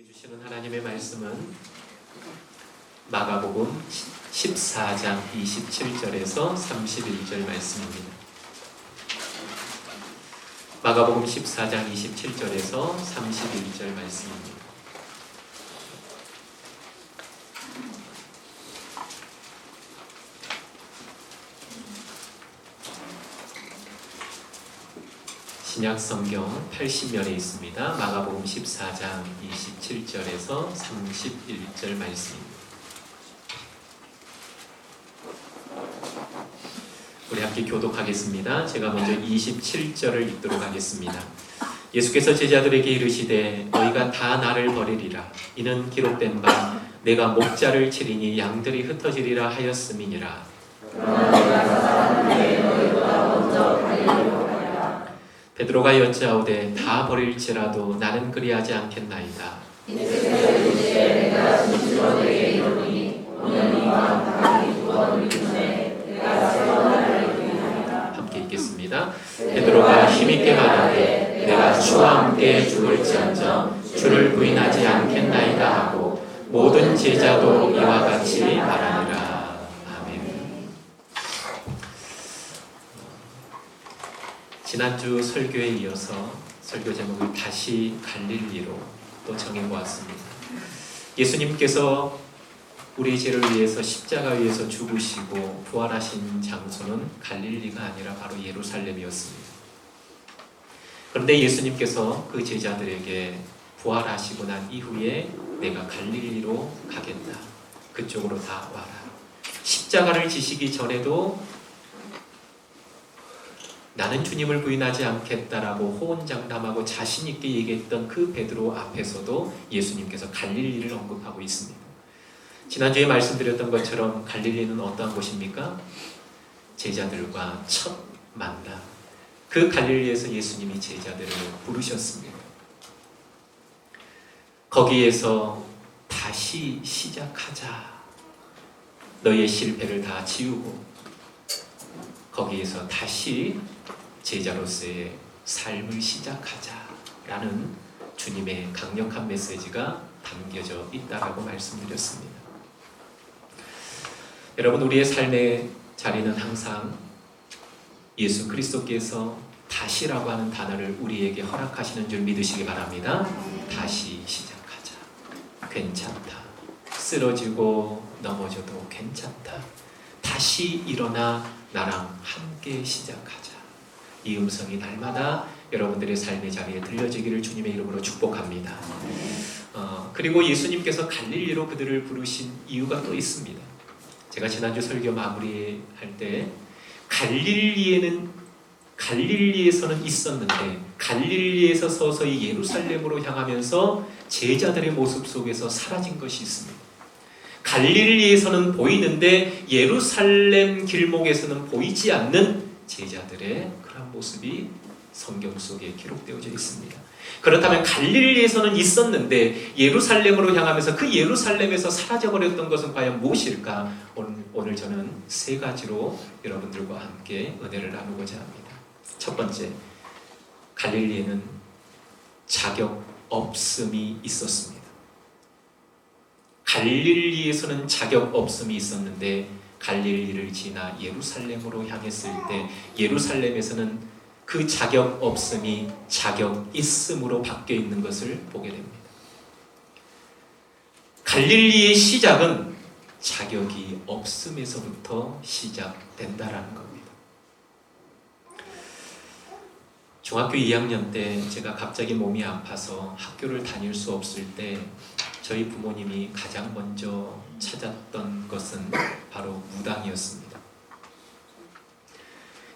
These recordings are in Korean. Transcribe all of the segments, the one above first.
주시는 하나님의 말씀은 마가복음 14장 27절에서 31절 말씀입니다. 마가복음 14장 27절에서 31절 말씀입니다. 신약 성경 80면에 있습니다. 마가복음 14장 27절에서 31절 말씀입니다. 우리 함께 교독하겠습니다. 제가 먼저 27절을 읽도록 하겠습니다. 예수께서 제자들에게 이르시되 너희가 다 나를 버리리라. 이는 기록된 바 내가 목자를 치리니 양들이 흩어지리라 하였음이니라. 베드로가 여짜오되 다 버릴지라도 나는 그리하지 않겠나이다. 함께 읽겠습니다. 베드로가 힘있게 말하되 내가 주와 함께 죽을지언정 주를 부인하지 않겠나이다 하고 모든 제자도 이와 같이 말하니라. 지난주 설교에 이어서 설교 제목을 다시 갈릴리로 또 정해보았습니다. 예수님께서 우리 죄를 위해서 십자가 위에서 죽으시고 부활하신 장소는 갈릴리가 아니라 바로 예루살렘이었습니다. 그런데 예수님께서 그 제자들에게 부활하시고 난 이후에 내가 갈릴리로 가겠다. 그쪽으로 다 와라. 십자가를 지시기 전에도 나는 주님을 부인하지 않겠다라고 호언장담하고 자신 있게 얘기했던 그 베드로 앞에서도 예수님께서 갈릴리를 언급하고 있습니다. 지난주에 말씀드렸던 것처럼 갈릴리는 어떠한 곳입니까? 제자들과 첫 만남. 그 갈릴리에서 예수님이 제자들을 부르셨습니다. 거기에서 다시 시작하자. 너의 실패를 다 지우고 거기에서 다시 제자로서의 삶을 시작하자라는 주님의 강력한 메시지가 담겨져 있다라고 말씀드렸습니다. 여러분, 우리의 삶의 자리는 항상 예수 그리스도께서 다시라고 하는 단어를 우리에게 허락하시는 줄 믿으시기 바랍니다. 다시 시작하자. 괜찮다. 쓰러지고 넘어져도 괜찮다. 다시 일어나 나랑 함께 시작하자. 이 음성이 날마다 여러분들의 삶의 자리에 들려지기를 주님의 이름으로 축복합니다. 그리고 예수님께서 갈릴리로 그들을 부르신 이유가 또 있습니다. 제가 지난주 설교 마무리할 때 갈릴리에서는 있었는데 갈릴리에서 서서히 예루살렘으로 향하면서 제자들의 모습 속에서 사라진 것이 있습니다. 갈릴리에서는 보이는데 예루살렘 길목에서는 보이지 않는 제자들의 그런 모습이 성경 속에 기록되어져 있습니다. 그렇다면 갈릴리에서는 있었는데 예루살렘으로 향하면서 그 예루살렘에서 사라져버렸던 것은 과연 무엇일까? 오늘 저는 세 가지로 여러분들과 함께 은혜를 나누고자 합니다. 첫 번째, 갈릴리에는 자격 없음이 있었습니다. 갈릴리에서는 자격 없음이 있었는데 갈릴리를 지나 예루살렘으로 향했을 때 예루살렘에서는 그 자격 없음이 자격 있음으로 바뀌어 있는 것을 보게 됩니다. 갈릴리의 시작은 자격이 없음에서부터 시작된다라는 겁니다. 중학교 2학년 때 제가 갑자기 몸이 아파서 학교를 다닐 수 없을 때 저희 부모님이 가장 먼저 찾았던 것은 바로 무당이었습니다.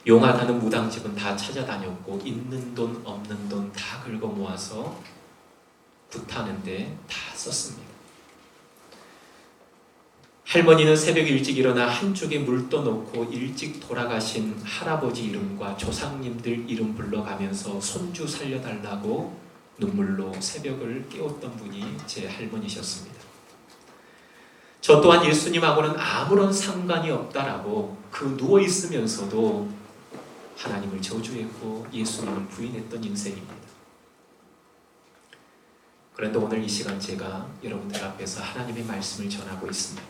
용하다는 무당집은 다 찾아다녔고 있는 돈 없는 돈 다 긁어 모아서 굿하는데 다 썼습니다. 할머니는 새벽 일찍 일어나 한쪽에 물 떠놓고 일찍 돌아가신 할아버지 이름과 조상님들 이름 불러가면서 손주 살려달라고 눈물로 새벽을 깨웠던 분이 제 할머니셨습니다. 저 또한 예수님하고는 아무런 상관이 없다라고 그 누워있으면서도 하나님을 저주했고 예수님을 부인했던 인생입니다. 그런데 오늘 이 시간 제가 여러분들 앞에서 하나님의 말씀을 전하고 있습니다.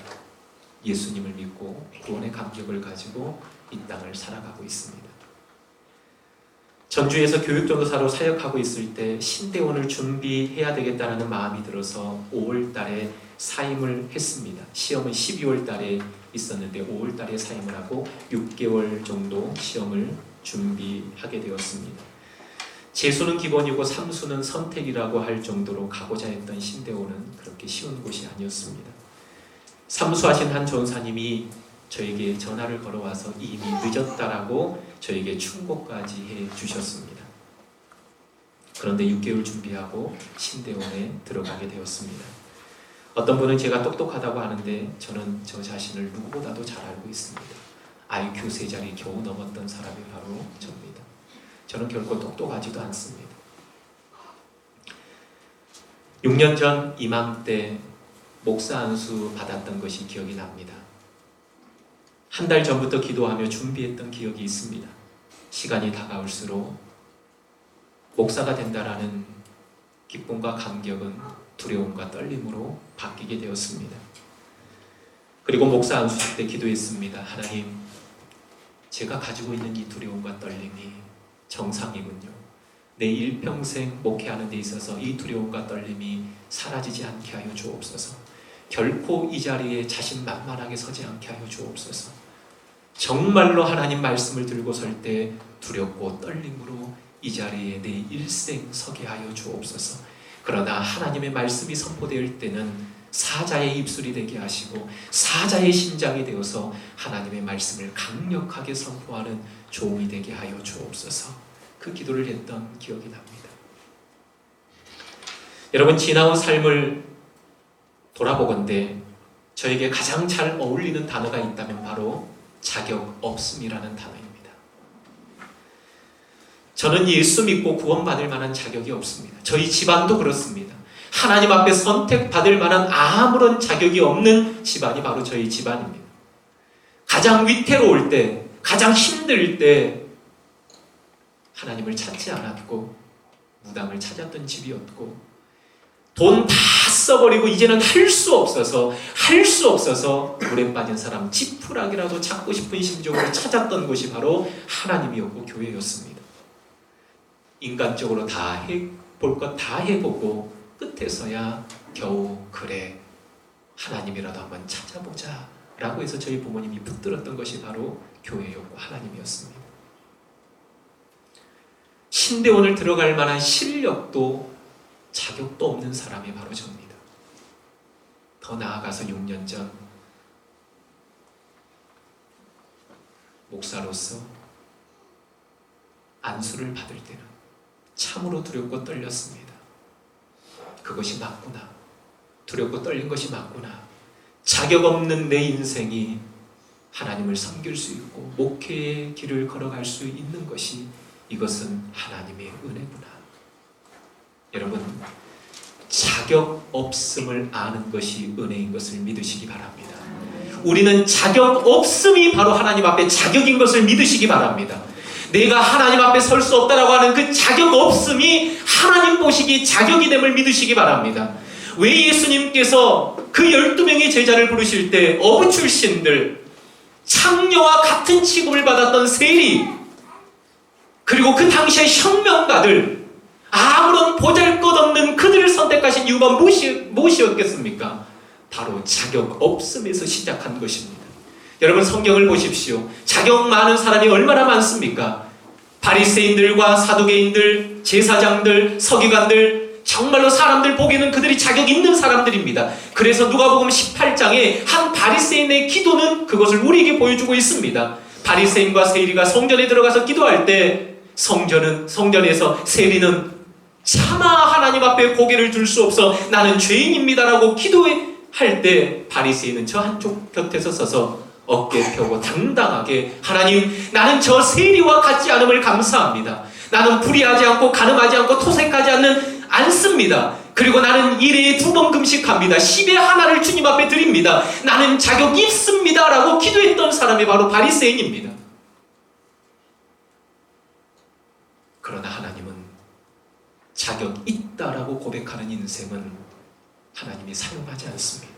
예수님을 믿고 구원의 감격을 가지고 이 땅을 살아가고 있습니다. 전주에서 교육전도사로 사역하고 있을 때 신대원을 준비해야 되겠다는 마음이 들어서 5월 달에 사임을 했습니다. 시험은 12월 달에 있었는데 5월 달에 사임을 하고 6개월 정도 시험을 준비하게 되었습니다. 재수는 기본이고 삼수는 선택이라고 할 정도로 가고자 했던 신대원은 그렇게 쉬운 곳이 아니었습니다. 삼수하신 한 전사님이 저에게 전화를 걸어와서 이미 늦었다라고 저에게 충고까지 해주셨습니다. 그런데 6개월 준비하고 신대원에 들어가게 되었습니다. 어떤 분은 제가 똑똑하다고 하는데 저는 저 자신을 누구보다도 잘 알고 있습니다. IQ 3자리 겨우 넘었던 사람이 바로 저입니다. 저는 결코 똑똑하지도 않습니다. 6년 전 이맘때 목사 안수 받았던 것이 기억이 납니다. 한 달 전부터 기도하며 준비했던 기억이 있습니다. 시간이 다가올수록 목사가 된다라는 기쁨과 감격은 두려움과 떨림으로 바뀌게 되었습니다. 그리고 목사 안수실 때 기도했습니다. 하나님, 제가 가지고 있는 이 두려움과 떨림이 정상이군요. 내 일평생 목회하는 데 있어서 이 두려움과 떨림이 사라지지 않게 하여 주옵소서. 결코 이 자리에 자신만만하게 서지 않게 하여 주옵소서. 정말로 하나님 말씀을 들고 설 때 두렵고 떨림으로 이 자리에 내 일생 서게 하여 주옵소서. 그러나 하나님의 말씀이 선포될 때는 사자의 입술이 되게 하시고 사자의 심장이 되어서 하나님의 말씀을 강력하게 선포하는 종이 되게 하여 주옵소서. 그 기도를 했던 기억이 납니다. 여러분, 지나온 삶을 돌아보건대 저에게 가장 잘 어울리는 단어가 있다면 바로 자격 없음이라는 단어입니다. 저는 예수 믿고 구원받을 만한 자격이 없습니다. 저희 집안도 그렇습니다. 하나님 앞에 선택받을 만한 아무런 자격이 없는 집안이 바로 저희 집안입니다. 가장 위태로울 때, 가장 힘들 때 하나님을 찾지 않았고 무당을 찾았던 집이었고 돈 다 써버리고 이제는 할 수 없어서 물에 빠진 사람 지푸라기라도 찾고 싶은 심정으로 찾았던 곳이 바로 하나님이었고 교회였습니다. 인간적으로 다 해볼 것 다 해보고 끝에서야 겨우 그래 하나님이라도 한번 찾아보자 라고 해서 저희 부모님이 붙들었던 것이 바로 교회였고 하나님이었습니다. 신대원을 들어갈 만한 실력도 자격도 없는 사람이 바로 저입니다. 더 나아가서 6년 전 목사로서 안수를 받을 때는 참으로 두렵고 떨렸습니다. 그것이 맞구나. 두렵고 떨린 것이 맞구나. 자격 없는 내 인생이 하나님을 섬길 수 있고 목회의 길을 걸어갈 수 있는 것이 이것은 하나님의 은혜구나. 여러분, 자격 없음을 아는 것이 은혜인 것을 믿으시기 바랍니다. 우리는 자격 없음이 바로 하나님 앞에 자격인 것을 믿으시기 바랍니다. 내가 하나님 앞에 설 수 없다라고 하는 그 자격 없음이 하나님 보시기에 자격이 됨을 믿으시기 바랍니다. 왜 예수님께서 그 12명의 제자를 부르실 때 어부 출신들, 창녀와 같은 취급을 받았던 세리, 그리고 그 당시의 혁명가들, 아무런 보잘것없는 그들을 선택하신 이유가 무엇이었겠습니까? 바로 자격 없음에서 시작한 것입니다. 여러분, 성경을 보십시오. 자격 많은 사람이 얼마나 많습니까? 바리새인들과 사두개인들, 제사장들, 서기관들, 정말로 사람들 보기에는 그들이 자격 있는 사람들입니다. 그래서 누가복음 18장에 한 바리새인의 기도는 그것을 우리에게 보여주고 있습니다. 바리새인과 세리가 성전에 들어가서 기도할 때 성전에서 세리는 차마 하나님 앞에 고개를 들 수 없어 나는 죄인입니다라고 기도할 때 바리새인은 저 한쪽 곁에서 서서 어깨 펴고 당당하게 하나님, 나는 저 세리와 같지 않음을 감사합니다. 나는 불의하지 않고 간음하지 않고 토색하지 않습니다. 그리고 나는 1회에 2번 금식합니다. 10에 하나를 주님 앞에 드립니다. 나는 자격 있습니다 라고 기도했던 사람이 바로 자격 있다라고 고백하는 인생은 하나님이 사용하지 않습니다.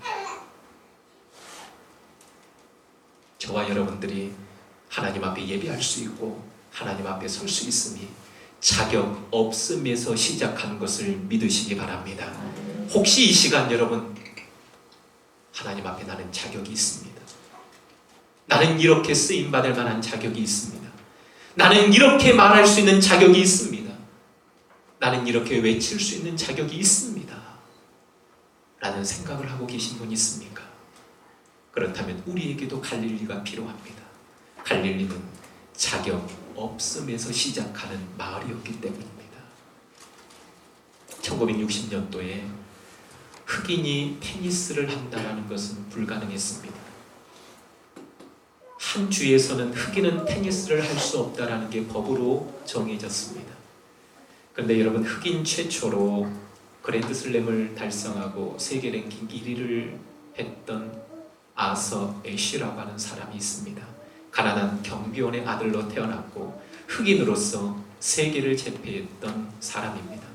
저와 여러분들이 하나님 앞에 예배할 수 있고 하나님 앞에 설 수 있으니 자격 없음에서 시작한 것을 믿으시기 바랍니다. 혹시 이 시간 여러분 하나님 앞에 나는 자격이 있습니다. 나는 이렇게 쓰임받을 만한 자격이 있습니다. 나는 이렇게 말할 수 있는 자격이 있습니다. 나는 이렇게 외칠 수 있는 자격이 있습니다. 라는 생각을 하고 계신 분 있습니까? 그렇다면 우리에게도 갈릴리가 필요합니다. 갈릴리는 자격 없음에서 시작하는 마을이었기 때문입니다. 1960년도에 흑인이 테니스를 한다는 것은 불가능했습니다. 한 주에서는 흑인은 테니스를 할 수 없다는 게 법으로 정해졌습니다. 그런데 여러분, 흑인 최초로 그랜드슬램을 달성하고 세계 랭킹 1위를 했던 아서 애쉬라고 하는 사람이 있습니다. 가난한 경비원의 아들로 태어났고 흑인으로서 세계를 제패했던 사람입니다.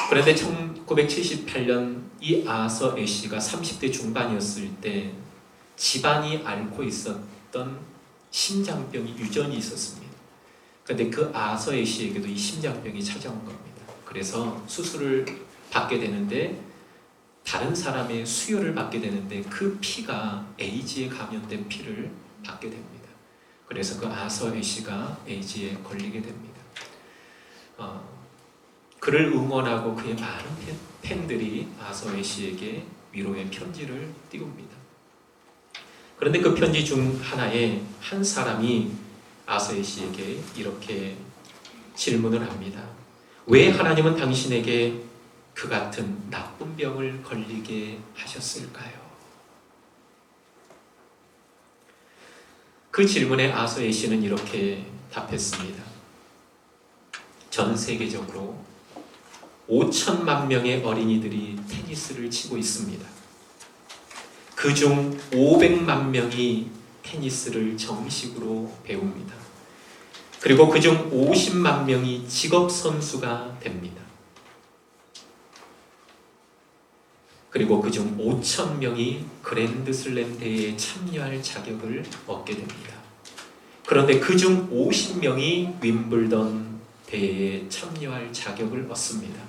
그런데 1978년 이 아서 애쉬가 30대 중반이었을 때 집안이 앓고 있었던 심장병이 유전이 있었습니다. 그런데 그 아서 애쉬에게도 이 심장병이 찾아온 겁니다. 그래서 수술을 받게 되는데 다른 사람의 수혈을 받게 되는데 그 피가 에이즈에 감염된 피를 받게 됩니다. 그래서 그 아서 애쉬가 에이즈에 걸리게 됩니다. 그를 응원하고 그의 많은 팬들이 아서 애쉬에게 위로의 편지를 띄웁니다. 그런데 그 편지 중 하나에 한 사람이 아서 애쉬에게 이렇게 질문을 합니다. 왜 하나님은 당신에게 그 같은 나쁜 병을 걸리게 하셨을까요? 그 질문에 아서 애쉬는 이렇게 답했습니다. 전 세계적으로 5천만 명의 어린이들이 테니스를 치고 있습니다. 그중 500만 명이 테니스를 정식으로 배웁니다. 그리고 그중 50만 명이 직업 선수가 됩니다. 그리고 그중 5천 명이 그랜드슬램 대회에 참여할 자격을 얻게 됩니다. 그런데 그중 50명이 윈블던 대회에 참여할 자격을 얻습니다.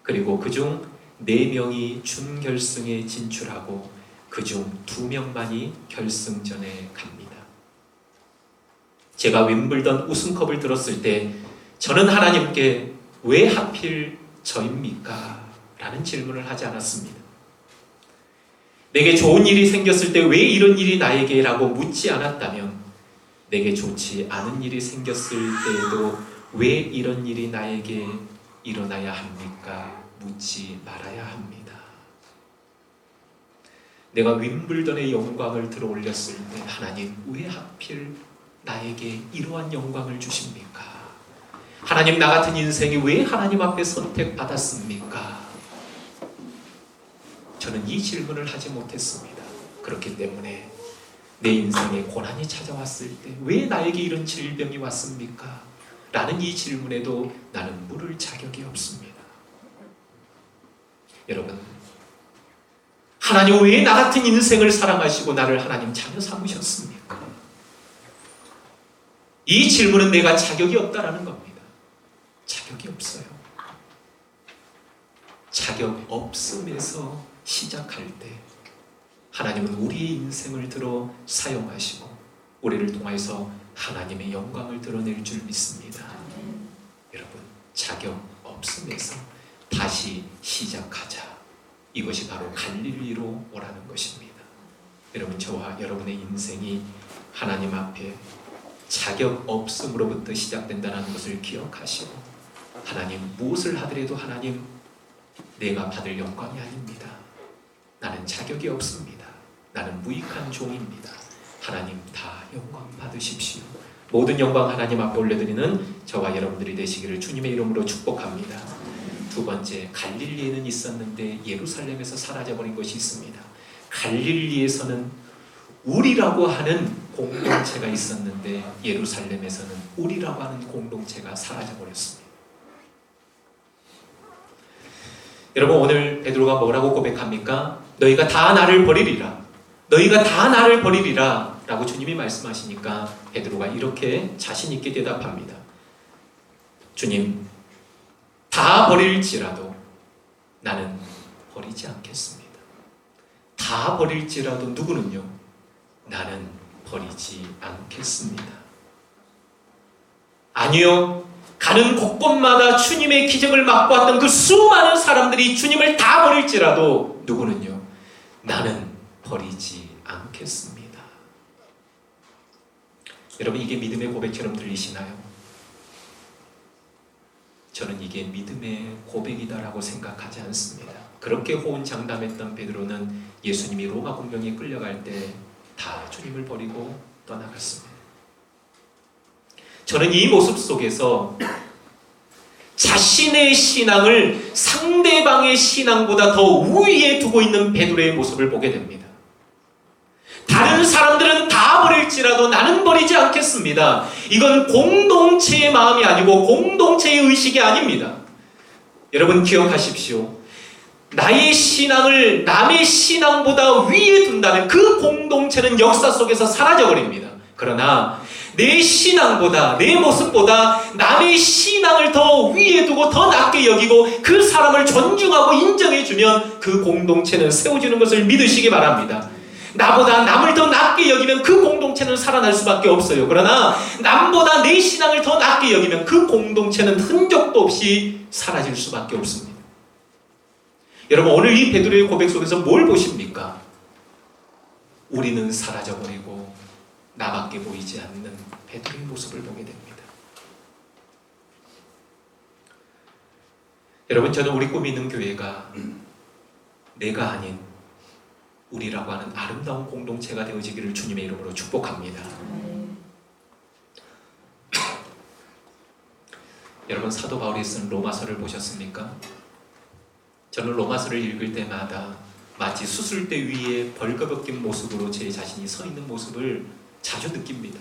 그리고 그중 4명이 준결승에 진출하고 그중 2명만이 결승전에 갑니다. 제가 윈블던 우승컵을 들었을 때 저는 하나님께 왜 하필 저입니까? 라는 질문을 하지 않았습니다. 내게 좋은 일이 생겼을 때 왜 이런 일이 나에게? 라고 묻지 않았다면 내게 좋지 않은 일이 생겼을 때에도 왜 이런 일이 나에게 일어나야 합니까? 묻지 말아야 합니다. 내가 윈블던의 영광을 들어올렸을 때 하나님 왜 하필 나에게 이러한 영광을 주십니까? 하나님, 나 같은 인생이 왜 하나님 앞에 선택받았습니까? 저는 이 질문을 하지 못했습니다. 그렇기 때문에 내 인생에 고난이 찾아왔을 때 왜 나에게 이런 질병이 왔습니까? 라는 이 질문에도 나는 물을 자격이 없습니다. 여러분, 하나님 왜 나 같은 인생을 사랑하시고 나를 하나님 자녀 삼으셨습니까? 이 질문은 내가 자격이 없다라는 겁니다. 자격이 없어요. 자격 없음에서 시작할 때 하나님은 우리의 인생을 들어 사용하시고 우리를 통해서 하나님의 영광을 드러낼 줄 믿습니다. 여러분, 자격 없음에서 다시 시작하자. 이것이 바로 갈릴리로 오라는 것입니다. 여러분, 저와 여러분의 인생이 하나님 앞에 자격 없음으로부터 시작된다는 것을 기억하시고 하나님 무엇을 하더라도 하나님 내가 받을 영광이 아닙니다. 나는 자격이 없습니다. 나는 무익한 종입니다. 하나님 다 영광 받으십시오. 모든 영광 하나님 앞에 올려드리는 저와 여러분들이 되시기를 주님의 이름으로 축복합니다. 두 번째, 갈릴리에는 있었는데 예루살렘에서 사라져버린 것이 있습니다. 갈릴리에서는 우리라고 하는 공동체가 있었는데 예루살렘에서는 우리라고 하는 공동체가 사라져버렸습니다. 여러분, 오늘 베드로가 뭐라고 고백합니까? 너희가 다 나를 버리리라. 너희가 다 나를 버리리라 라고 주님이 말씀하시니까 베드로가 이렇게 자신 있게 대답합니다. 주님, 다 버릴지라도 나는 버리지 않겠습니다. 다 버릴지라도 누구는요? 나는 버리지 않겠습니다. 아니요, 가는 곳곳마다 주님의 기적을 맛보았던 그 수많은 사람들이 주님을 다 버릴지라도 누구는요? 나는 버리지 않겠습니다. 여러분, 이게 믿음의 고백처럼 들리시나요? 저는 이게 믿음의 고백이다라고 생각하지 않습니다. 그렇게 호언장담했던 베드로는 예수님이 로마 공경에 끌려갈 때 다 주님을 버리고 떠나갔습니다. 저는 이 모습 속에서 자신의 신앙을 상대방의 신앙보다 더 우위에 두고 있는 베드로의 모습을 보게 됩니다. 다른 사람들은 다 버릴지라도 나는 버리지 않겠습니다. 이건 공동체의 마음이 아니고 공동체의 의식이 아닙니다. 여러분, 기억하십시오. 나의 신앙을 남의 신앙보다 위에 둔다면 그 공동체는 역사 속에서 사라져버립니다. 그러나 내 신앙보다, 내 모습보다 남의 신앙을 더 위에 두고 더 낮게 여기고 그 사람을 존중하고 인정해주면 그 공동체는 세워지는 것을 믿으시기 바랍니다. 나보다 남을 더 낮게 여기면 그 공동체는 살아날 수밖에 없어요. 그러나 남보다 내 신앙을 더 낮게 여기면 그 공동체는 흔적도 없이 사라질 수밖에 없습니다. 여러분, 오늘 이 베드로의 고백 속에서 뭘 보십니까? 우리는 사라져버리고 나밖에 보이지 않는 베드로의 모습을 보게 됩니다. 여러분, 저는 우리 꿈이 있는 교회가 내가 아닌 우리라고 하는 아름다운 공동체가 되어지기를 주님의 이름으로 축복합니다. 여러분, 사도 바울이 쓴 로마서를 보셨습니까? 저는 로마서를 읽을 때마다 마치 수술대 위에 벌거벗긴 모습으로 제 자신이 서 있는 모습을 자주 느낍니다.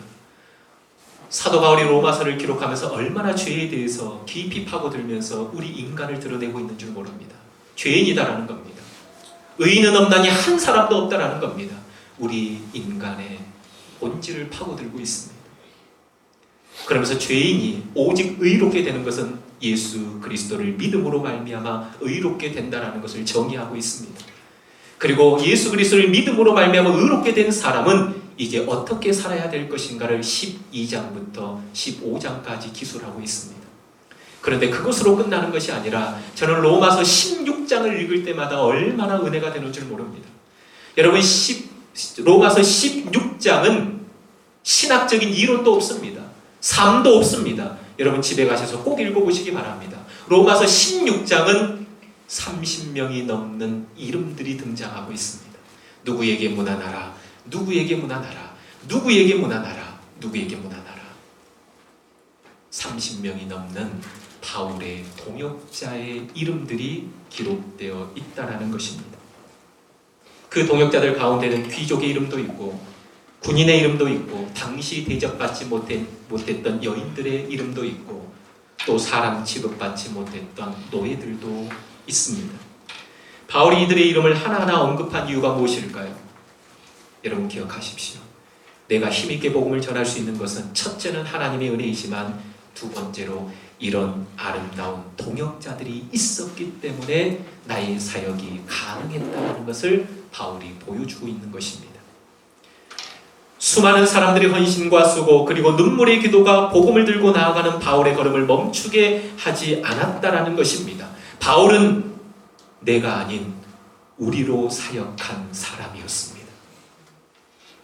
사도 바울이 로마서를 기록하면서 얼마나 죄에 대해서 깊이 파고들면서 우리 인간을 드러내고 있는 줄 모릅니다. 죄인이다라는 겁니다. 의인은 없나니 한 사람도 없다라는 겁니다. 우리 인간의 본질을 파고들고 있습니다. 그러면서 죄인이 오직 의롭게 되는 것은 예수 그리스도를 믿음으로 말미암아 의롭게 된다라는 것을 정의하고 있습니다. 그리고 예수 그리스도를 믿음으로 말미암아 의롭게 된 사람은 이제 어떻게 살아야 될 것인가를 12장부터 15장까지 기술하고 있습니다. 그런데 그것으로 끝나는 것이 아니라 저는 로마서 16장을 읽을 때마다 얼마나 은혜가 되는 줄 모릅니다. 여러분, 로마서 16장은 신학적인 이론도 없습니다. 삶도 없습니다. 여러분, 집에 가셔서 꼭 읽어보시기 바랍니다. 로마서 16장은 30명이 넘는 이름들이 등장하고 있습니다. 누구에게 문안하라, 누구에게 문안하라, 누구에게 문안하라, 누구에게 문안하라. 30명이 넘는 바울의 동역자의 이름들이 기록되어 있다라는 것입니다. 그 동역자들 가운데는 귀족의 이름도 있고 군인의 이름도 있고 당시 대접받지 못했던 여인들의 이름도 있고 또 사람 취급받지 못했던 노예들도 있습니다. 바울이 이들의 이름을 하나하나 언급한 이유가 무엇일까요? 여러분, 기억하십시오. 내가 힘있게 복음을 전할 수 있는 것은 첫째는 하나님의 은혜이지만 두 번째로 이런 아름다운 동역자들이 있었기 때문에 나의 사역이 가능했다는 것을 바울이 보여주고 있는 것입니다. 수많은 사람들의 헌신과 수고 그리고 눈물의 기도가 복음을 들고 나아가는 바울의 걸음을 멈추게 하지 않았다라는 것입니다. 바울은 내가 아닌 우리로 사역한 사람이었습니다.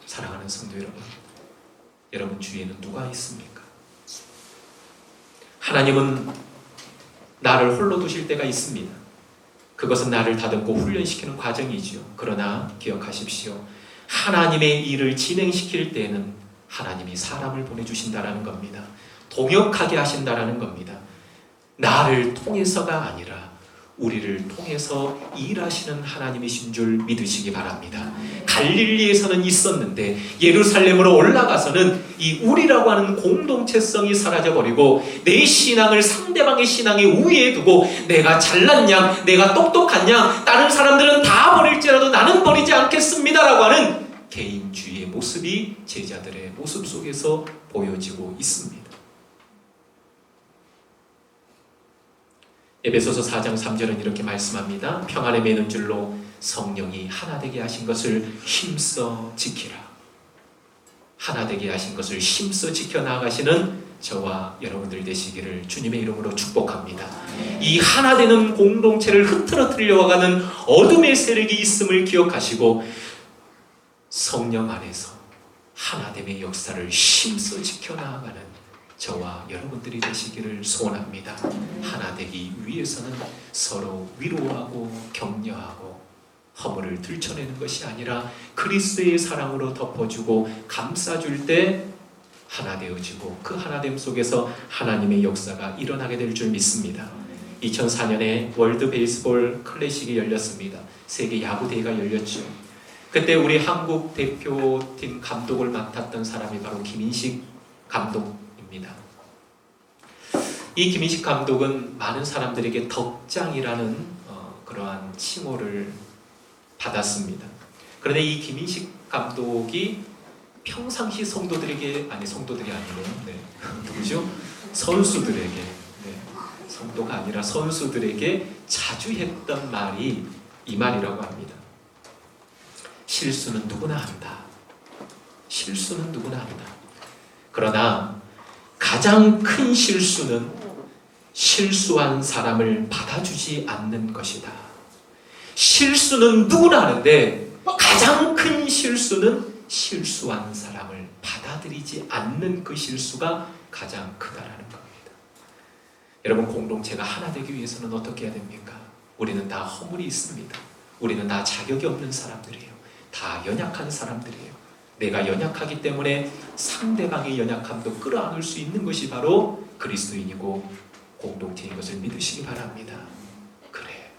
사랑하는 성도 여러분, 여러분 주위에는 누가 있습니까? 하나님은 나를 홀로 두실 때가 있습니다. 그것은 나를 다듬고 훈련시키는 과정이지요. 그러나 기억하십시오. 하나님의 일을 진행시킬 때에는 하나님이 사람을 보내주신다라는 겁니다. 동역하게 하신다라는 겁니다. 나를 통해서가 아니라 우리를 통해서 일하시는 하나님이신 줄 믿으시기 바랍니다. 갈릴리에서는 있었는데 예루살렘으로 올라가서는 이 우리라고 하는 공동체성이 사라져버리고 내 신앙을 상대방의 신앙에 우위에 두고 내가 잘난 양, 내가 똑똑한 양, 다른 사람들은 다 버릴지라도 나는 버리지 않겠습니다라고 하는 개인주의의 모습이 제자들의 모습 속에서 보여지고 있습니다. 에베소서 4장 3절은 이렇게 말씀합니다. 평안에 매는 줄로 성령이 하나 되게 하신 것을 힘써 지키라. 하나 되게 하신 것을 힘써 지켜나가시는 저와 여러분들 되시기를 주님의 이름으로 축복합니다. 이 하나 되는 공동체를 흐트러뜨리려고 하는 어둠의 세력이 있음을 기억하시고 성령 안에서 하나됨의 역사를 힘써 지켜나가는 저와 여러분들이 되시기를 소원합니다. 하나 되기 위해서는 서로 위로하고 격려하고 허물을 들춰내는 것이 아니라 그리스도의 사랑으로 덮어주고 감싸줄 때 하나 되어지고 그 하나됨 속에서 하나님의 역사가 일어나게 될 줄 믿습니다. 2004년에 월드 베이스볼 클래식이 열렸습니다. 세계 야구 대회가 열렸죠. 그때 우리 한국 대표팀 감독을 맡았던 사람이 바로 김인식 감독입니다. 이 김인식 감독은 많은 사람들에게 덕장이라는 그러한 칭호를 받았습니다. 그런데 이 김인식 감독이 평상시 성도들이 아니고 누구죠? 선수들에게 성도가 아니라 선수들에게 자주 했던 말이 이 말이라고 합니다. 실수는 누구나 한다. 실수는 누구나 한다. 그러나 가장 큰 실수는 실수한 사람을 받아주지 않는 것이다. 실수는 누구나 하는데 가장 큰 실수는 실수한 사람을 받아들이지 않는 그 실수가 가장 크다라는 겁니다. 여러분, 공동체가 하나 되기 위해서는 어떻게 해야 됩니까? 우리는 다 허물이 있습니다. 우리는 다 자격이 없는 사람들이에요. 다 연약한 사람들이에요. 내가 연약하기 때문에 상대방의 연약함도 끌어안을 수 있는 것이 바로 그리스도인이고 공동체인 것을 믿으시기 바랍니다. 그래,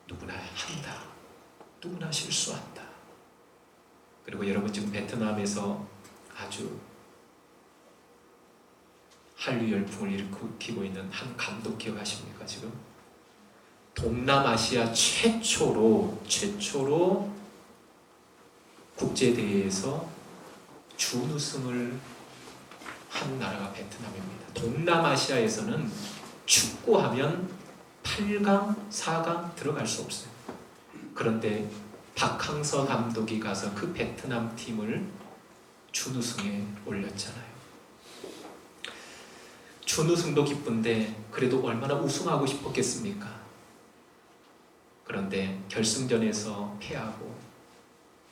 누구나 한다. 누구나 실수한다. 그리고 여러분, 지금 베트남에서 아주 한류 열풍을 일으키고 있는 한 감독 기억하십니까? 지금 동남아시아 최초로 국제대회에서 준우승을 한 나라가 베트남입니다. 동남아시아에서는 축구하면 8강, 4강 들어갈 수 없어요. 그런데 박항서 감독이 가서 그 베트남 팀을 준우승에 올렸잖아요. 준우승도 기쁜데 그래도 얼마나 우승하고 싶었겠습니까? 그런데 결승전에서 패하고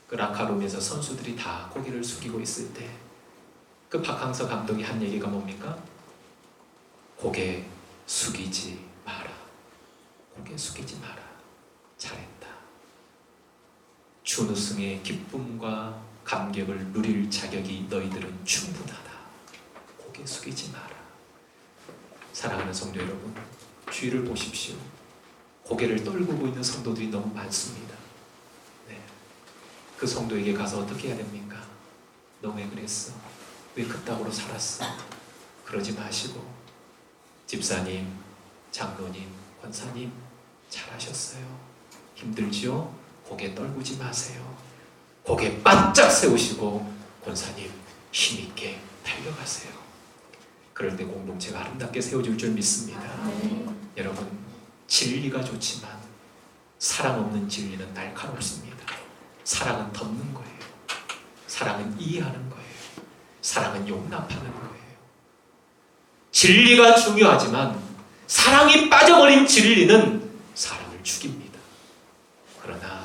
그 라카룸에서 선수들이 다 고개를 숙이고 있을 때 그 박항서 감독이 한 얘기가 뭡니까? 고개 숙이지 마라. 고개 숙이지 마라. 잘했다. 준우승의 기쁨과 감격을 누릴 자격이 너희들은 충분하다. 고개 숙이지 마라. 사랑하는 성도 여러분, 주위를 보십시오. 고개를 떨구고 있는 성도들이 너무 많습니다. 그 성도에게 가서 어떻게 해야 됩니까? 너 왜 그랬어? 왜 그따구로 살았어? 그러지 마시고, 집사님, 장로님, 권사님 잘하셨어요. 힘들지요? 고개 떨구지 마세요. 고개 바짝 세우시고 권사님 힘있게 달려가세요. 그럴 때 공동체가 아름답게 세워질 줄 믿습니다. 여러분, 진리가 좋지만 사랑 없는 진리는 날카롭습니다. 사랑은 덮는 거예요. 사랑은 이해하는 거예요. 사랑은 용납하는 거예요. 진리가 중요하지만 사랑이 빠져버린 진리는 사람을 죽입니다. 그러나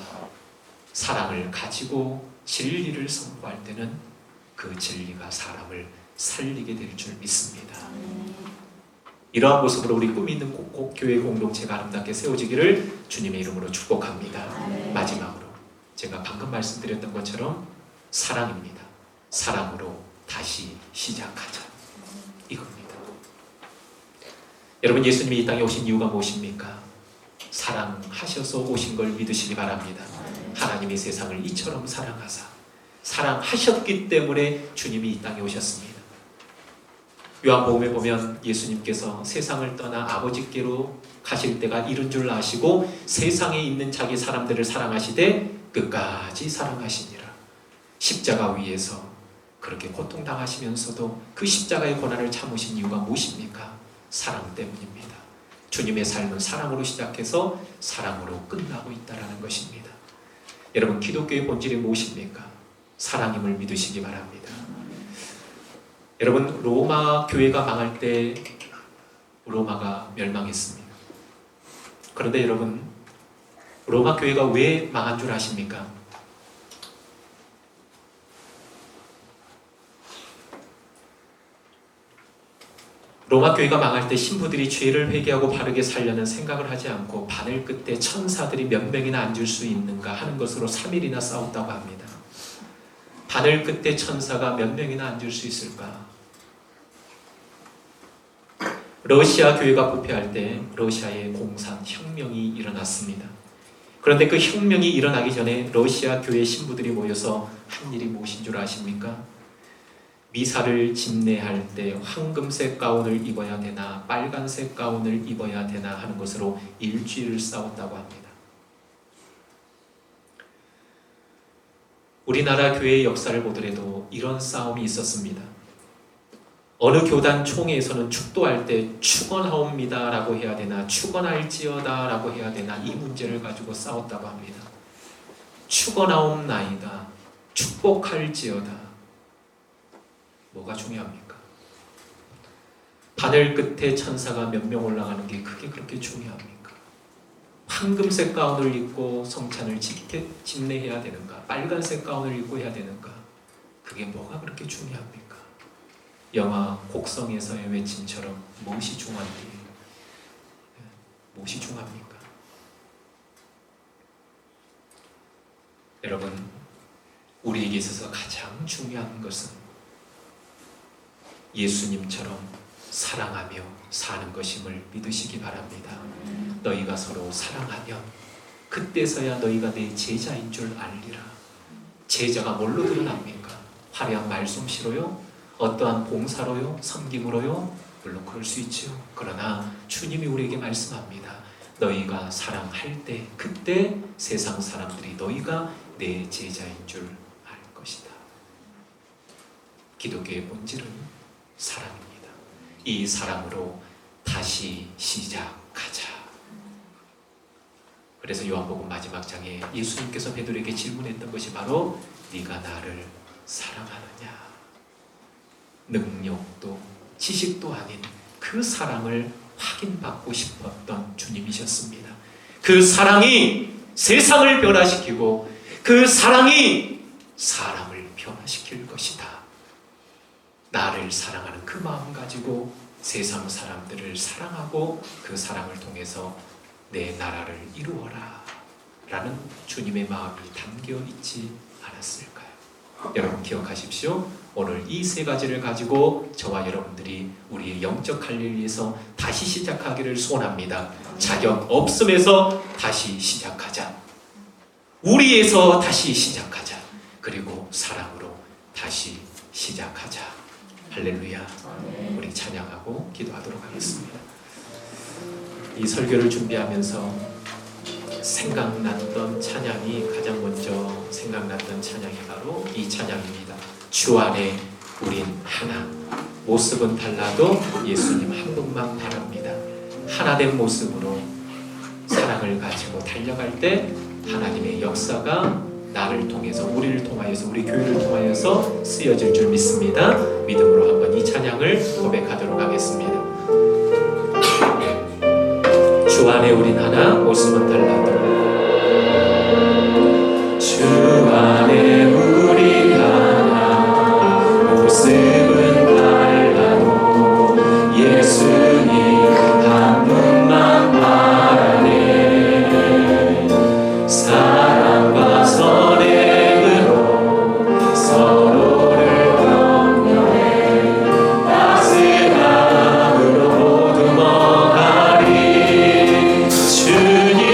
사랑을 가지고 진리를 선포할 때는 그 진리가 사람을 살리게 될 줄 믿습니다. 이러한 모습으로 우리 꿈이 있는 교회 공동체가 아름답게 세워지기를 주님의 이름으로 축복합니다. 마지막으로 제가 방금 말씀드렸던 것처럼 사랑입니다. 사랑으로 다시 시작하자. 이겁니다. 여러분, 예수님이 이 땅에 오신 이유가 무엇입니까? 사랑하셔서 오신 걸 믿으시기 바랍니다. 하나님이 세상을 이처럼 사랑하사 사랑하셨기 때문에 주님이 이 땅에 오셨습니다. 요한복음에 보면 예수님께서 세상을 떠나 아버지께로 가실 때가 이른 줄 아시고 세상에 있는 자기 사람들을 사랑하시되 끝까지 사랑하시니라. 십자가 위에서 그렇게 고통당하시면서도 그 십자가의 고난을 참으신 이유가 무엇입니까? 사랑 때문입니다. 주님의 삶은 사랑으로 시작해서 사랑으로 끝나고 있다는 것입니다. 여러분, 기독교의 본질이 무엇입니까? 사랑임을 믿으시기 바랍니다. 여러분, 로마 교회가 망할 때 로마가 멸망했습니다. 그런데 여러분, 로마 교회가 왜 망한 줄 아십니까? 로마 교회가 망할 때 신부들이 죄를 회개하고 바르게 살려는 생각을 하지 않고 바늘 끝에 천사들이 몇 명이나 앉을 수 있는가 하는 것으로 3일이나 싸웠다고 합니다. 바늘 끝에 천사가 몇 명이나 앉을 수 있을까? 러시아 교회가 부패할 때 러시아에 공산 혁명이 일어났습니다. 그런데 그 혁명이 일어나기 전에 러시아 교회 신부들이 모여서 한 일이 무엇인 줄 아십니까? 미사를 집례할 때 황금색 가운을 입어야 되나 빨간색 가운을 입어야 되나 하는 것으로 일주일을 싸웠다고 합니다. 우리나라 교회의 역사를 보더라도 이런 싸움이 있었습니다. 어느 교단 총회에서는 축도할 때 축원하옵니다 라고 해야 되나 축원할지어다 라고 해야 되나 이 문제를 가지고 싸웠다고 합니다. 축원하옵나이다, 축복할지어다, 뭐가 중요합니까? 바늘 끝에 천사가 몇 명 올라가는 게 그게 그렇게 중요합니까? 황금색 가운을 입고 성찬을 집례해야 되는가? 빨간색 가운을 입고 해야 되는가? 그게 뭐가 그렇게 중요합니까? 영화 곡성에서의 외침처럼 무엇이 중요한지, 무엇이 중요합니까? 여러분, 우리에게 있어서 가장 중요한 것은 예수님처럼 사랑하며 사는 것임을 믿으시기 바랍니다. 너희가 서로 사랑하면 그때서야 너희가 내 제자인 줄 알리라. 제자가 뭘로 드러납니까? 화려한 말솜씨로요? 어떠한 봉사로요? 섬김으로요? 물론 그럴 수 있죠. 그러나 주님이 우리에게 말씀합니다. 너희가 사랑할 때 그때 세상 사람들이 너희가 내 제자인 줄 알 것이다. 기독교의 본질은 사랑입니다. 이 사랑으로 다시 시작하자. 그래서 요한복음 마지막 장에 예수님께서 베드로에게 질문했던 것이 바로 네가 나를 사랑하느냐? 능력도 지식도 아닌 그 사랑을 확인받고 싶었던 주님이셨습니다. 그 사랑이 세상을 변화시키고 그 사랑이 사람을 변화시킬 것이다. 나를 사랑하는 그 마음 가지고 세상 사람들을 사랑하고 그 사랑을 통해서 내 나라를 이루어라 라는 주님의 마음이 담겨 있지 않았을까요? 여러분 기억하십시오. 오늘 이 세 가지를 가지고 저와 여러분들이 우리의 영적 할 일을 위해서 다시 시작하기를 소원합니다. 자격 없음에서 다시 시작하자. 우리에서 다시 시작하자. 그리고 사랑으로 다시 시작하자. 할렐루야. 우리 찬양하고 기도하도록 하겠습니다. 이 설교를 준비하면서 생각났던 찬양이 가장 먼저 생각났던 찬양이 바로 이 찬양입니다. 주 안에 우린 하나. 모습은 달라도 예수님 한 분만 바랍니다. 하나된 모습으로 사랑을 가지고 달려갈 때 하나님의 역사가 나를 통해서 우리를 통하여서 우리 교회를 통하여서 쓰여질 줄 믿습니다. 믿음으로 한번 이 찬양을 고백하도록 하겠습니다. 주 안에 우린 하나, 모습은 달라도 주 안에 우린 하나, 모습은 달라도 예수님 한 분만 바라네. 사랑과 선행으로 서로를 격려해 따스함으로 모두 머가리 주님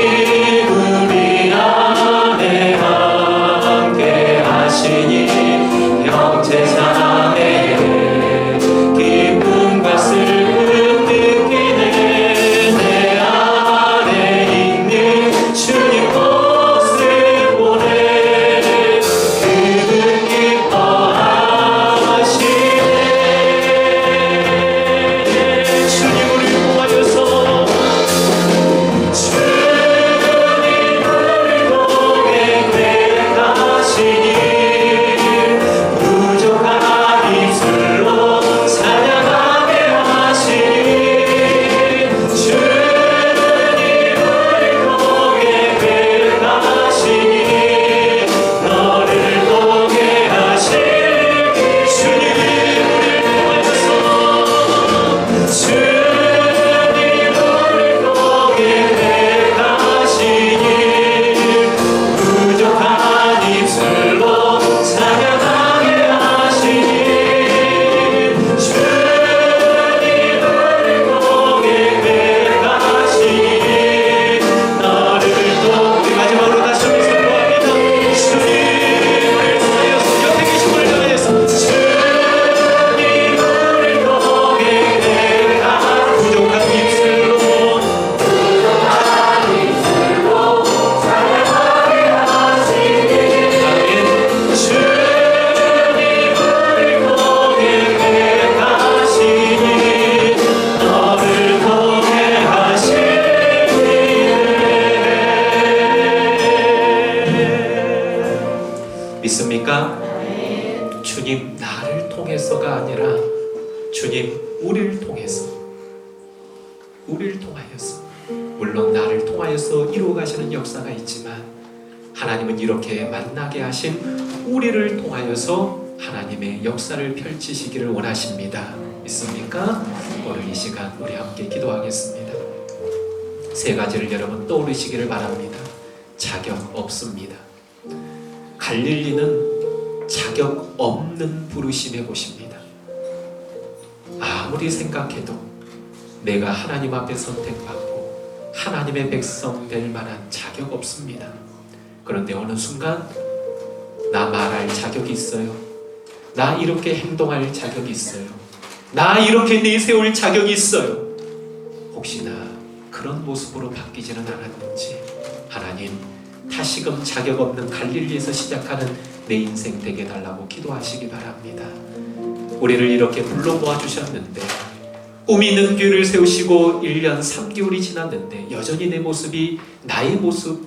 통하여서, 물론 나를 통하여서 이루어 가시는 역사가 있지만 하나님은 이렇게 만나게 하신 우리를 통하여서 하나님의 역사를 펼치시기를 원하십니다. 믿습니까? 오늘 이 시간 우리 함께 기도하겠습니다. 세 가지를 여러분 떠올리시기를 바랍니다. 자격 없습니다. 갈릴리는 자격 없는 부르심의 곳입니다. 아무리 생각해도 내가 하나님 앞에 선택받고 하나님의 백성 될 만한 자격 없습니다. 그런데 어느 순간 나 말할 자격이 있어요. 나 이렇게 행동할 자격이 있어요. 나 이렇게 내세울 자격이 있어요. 혹시나 그런 모습으로 바뀌지는 않았는지 하나님 다시금 자격 없는 갈릴리에서 시작하는 내 인생 되게 달라고 기도하시기 바랍니다. 우리를 이렇게 불러 모아주셨는데 꿈 있는 교회를 세우시고 1년 3개월이 지났는데 여전히 내 모습이 나의 모습,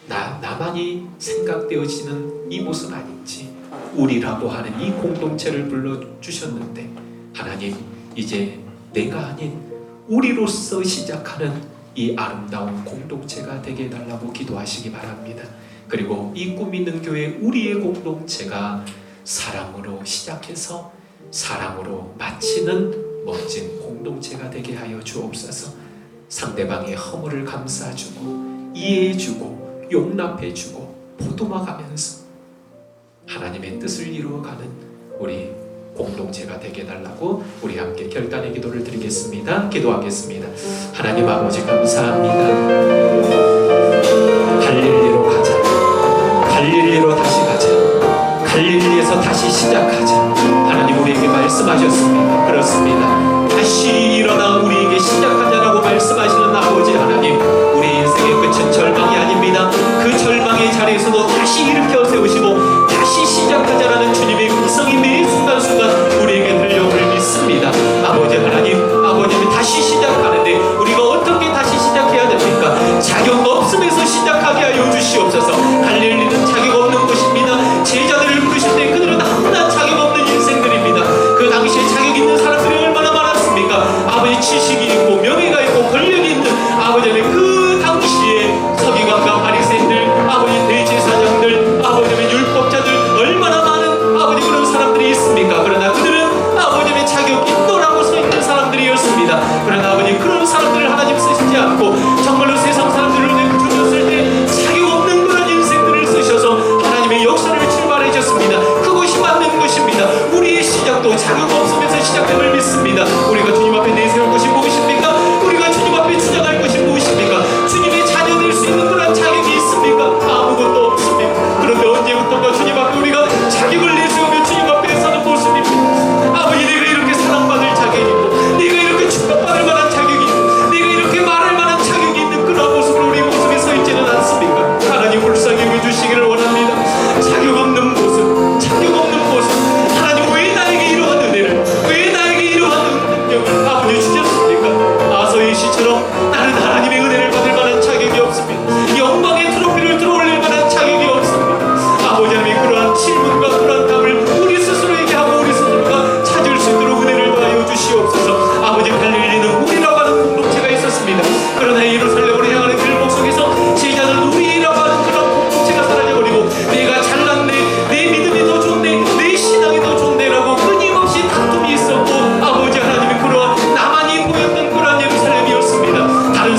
나만이 생각되어지는 이 모습 아닌지, 우리라고 하는 이 공동체를 불러주셨는데 하나님 이제 내가 아닌 우리로서 시작하는 이 아름다운 공동체가 되게 해달라고 기도하시기 바랍니다. 그리고 이 꿈 있는 교회 우리의 공동체가 사랑으로 시작해서 사랑으로 마치는 멋진 공동체가 되게 하여 주옵소서. 상대방의 허물을 감싸주고 이해해주고 용납해주고 보듬어가면서 하나님의 뜻을 이루어가는 우리 공동체가 되게 해달라고 우리 함께 결단의 기도를 드리겠습니다. 기도하겠습니다. 하나님 아버지 감사합니다. 갈릴리로 가자. 갈릴리로 다시 가자. 갈릴리에서 다시 시작하자. 하나님 우리에게 말씀하셨습니다. 그렇습니다. 다시 일어나 우리에게 시작하자라고 말씀하시는 아버지 하나님, 우리 인생의 끝은 절망이 아닙니다. 그 절망의 자리에서도 다시 일으켜 세우시고 다시 시작하자라는 주님의 음성이 매 순간순간 우리에게 들려오를 믿습니다. 아버지 하나님, 아버님이 다시 시작하는데 우리가 어떻게 다시 시작해야 됩니까? 자격 없음에서 시작하게 하여 주시옵소서. 갈릴리는 자격 없는 곳입니다. 제자들을 부르실 때 그들은 아무나 자격 없는 인생들입니다. 그 당시에 자격 있는 사람들이 얼마나 많았습니까? 아버지 지식이 있고 명예가 있고 권력이 있는 아버지의 그 당시에 서기관과 바리새인들, 아버지 대제사장들, 아버지의 율법자들 얼마나 많은 아버지 그런 사람들이 있습니까? 그러나 그들은 아버지의 자격 있노라고 서 있는 사람들이었습니다. 그러나 아버지 그런 사람들을 하나님 쓰시지 않고 정말로 세상 사람들을 주셨을 때 자격 없는 그런 인생들을 쓰셔서 하나님의 역사를 출발해줬습니다. 그것이 맞는 것입니다. 우리의 시작도 자격 없으면서 시작됨을 믿습니다. 우리가 주님 앞에 내세울 것이 무엇입니까? 우리가 주님 앞에 주장할 것이 무엇입니까? 주님의 자녀 될 수 있는 그런 자격이 있습니까? 아무것도 없습니다. 그런데 언제부턴가 주님 앞에 우리가 자격을 내세우며 주님 앞에 서는 모습입니다. 아버지, 내가 이렇게 사랑받을 자격이 있고 내가 이렇게 축복받을 만한 자격이 있고 내가 이렇게 말할 만한 자격이 있는 그런 모습으로 우리 모습에 서 있지는 않습니까? 하나님 불쌍히 여겨주시기를 원합니다. 자격 없는 모습, 자격 없는 모습, 하나님 왜 나에게 이러한 은혜를, 왜 나에게 이러한 능력을 아버지 주셨습니까? 아서의 시처럼 나는 하나님의 은혜를 받을 만한 자격이 없습니다. 영광의 트로피를 들어올릴 만한 자격이 없습니다. 아버지 하나님 그러한 질문과 그러한 답을 우리 스스로에게 하고 우리 스스로가 찾을 수 있도록 은혜를 더하여 주시옵소서. 아버지 갈릴리는 우리라고 하는 공동체가 있었습니다. 그러나 예루살렘으로 향하는 길목 속에서 제자들은 우리라고 하는 그런 공동체가 사라져버리고 내가 잘났네, 내 믿음이 더 좋네, 내 신앙이 더 좋네라고 끊임없이 다툼이 있었고 아버지 하나님이 그러한 나만이 보였던 그러한 예루살렘이었습니다. 다른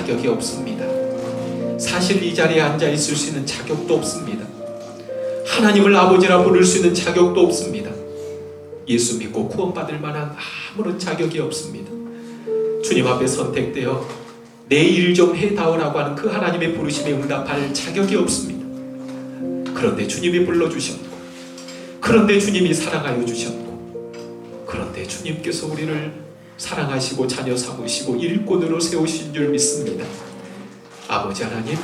자격이 없습니다. 사실 이 자리에 앉아 있을 수 있는 자격도 없습니다. 하나님을 아버지라 부를 수 있는 자격도 없습니다. 예수 믿고 구원받을 만한 아무런 자격이 없습니다. 주님 앞에 선택되어 내 일 좀 해다오라고 하는 그 하나님의 부르심에 응답할 자격이 없습니다. 그런데 주님이 불러주셨고, 그런데 주님이 사랑하여 주셨고, 그런데 주님께서 우리를 사랑하시고 자녀 삼으시고 일꾼으로 세우신 줄 믿습니다. 아버지 하나님,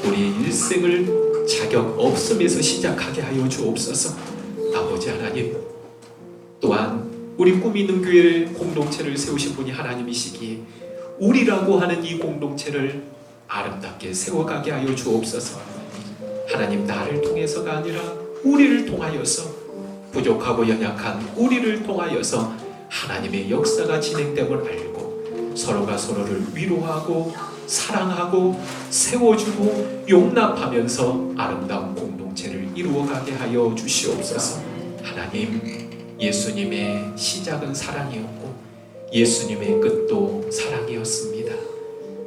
우리의 일생을 자격 없음에서 시작하게 하여 주옵소서. 아버지 하나님, 또한 우리 꿈 있는 교회 공동체를 세우신 분이 하나님이시기에 우리라고 하는 이 공동체를 아름답게 세워가게 하여 주옵소서. 하나님, 나를 통해서가 아니라 우리를 통하여서, 부족하고 연약한 우리를 통하여서 하나님의 역사가 진행됨을 알고 서로가 서로를 위로하고 사랑하고 세워주고 용납하면서 아름다운 공동체를 이루어가게 하여 주시옵소서. 하나님, 예수님의 시작은 사랑이었고 예수님의 끝도 사랑이었습니다.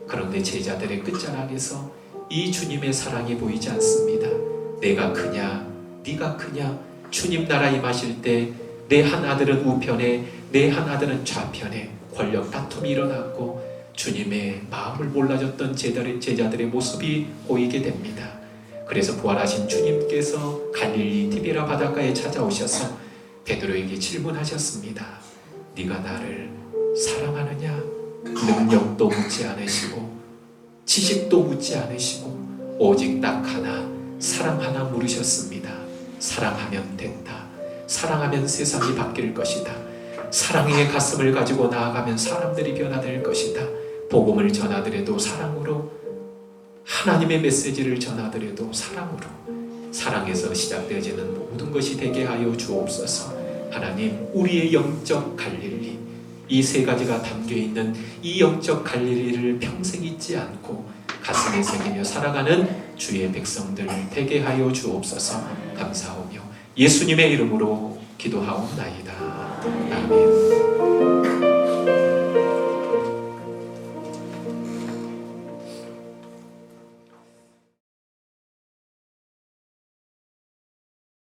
그런데 제자들의 끝자락에서 이 주님의 사랑이 보이지 않습니다. 내가 크냐 네가 크냐, 주님 나라 임하실 때 내 한 아들은 우편에 내 한 아들은 좌편에 권력 다툼이 일어났고 주님의 마음을 몰라줬던 제자들의 모습이 보이게 됩니다. 그래서 부활하신 주님께서 갈릴리 디베라 바닷가에 찾아오셔서 베드로에게 질문하셨습니다. 네가 나를 사랑하느냐? 능력도 묻지 않으시고 지식도 묻지 않으시고 오직 딱 하나, 사랑 하나 물으셨습니다. 사랑하면 된다. 사랑하면 세상이 바뀔 것이다. 사랑의 가슴을 가지고 나아가면 사람들이 변화될 것이다. 복음을 전하더라도 사랑으로, 하나님의 메시지를 전하더라도 사랑으로, 사랑에서 시작되어지는 모든 것이 되게 하여 주옵소서. 하나님, 우리의 영적 갈릴리, 이 세 가지가 담겨있는 이 영적 갈릴리를 평생 잊지 않고 가슴에 새기며 살아가는 주의 백성들 되게 하여 주옵소서. 감사하며 예수님의 이름으로 기도하옵나이다. 아멘.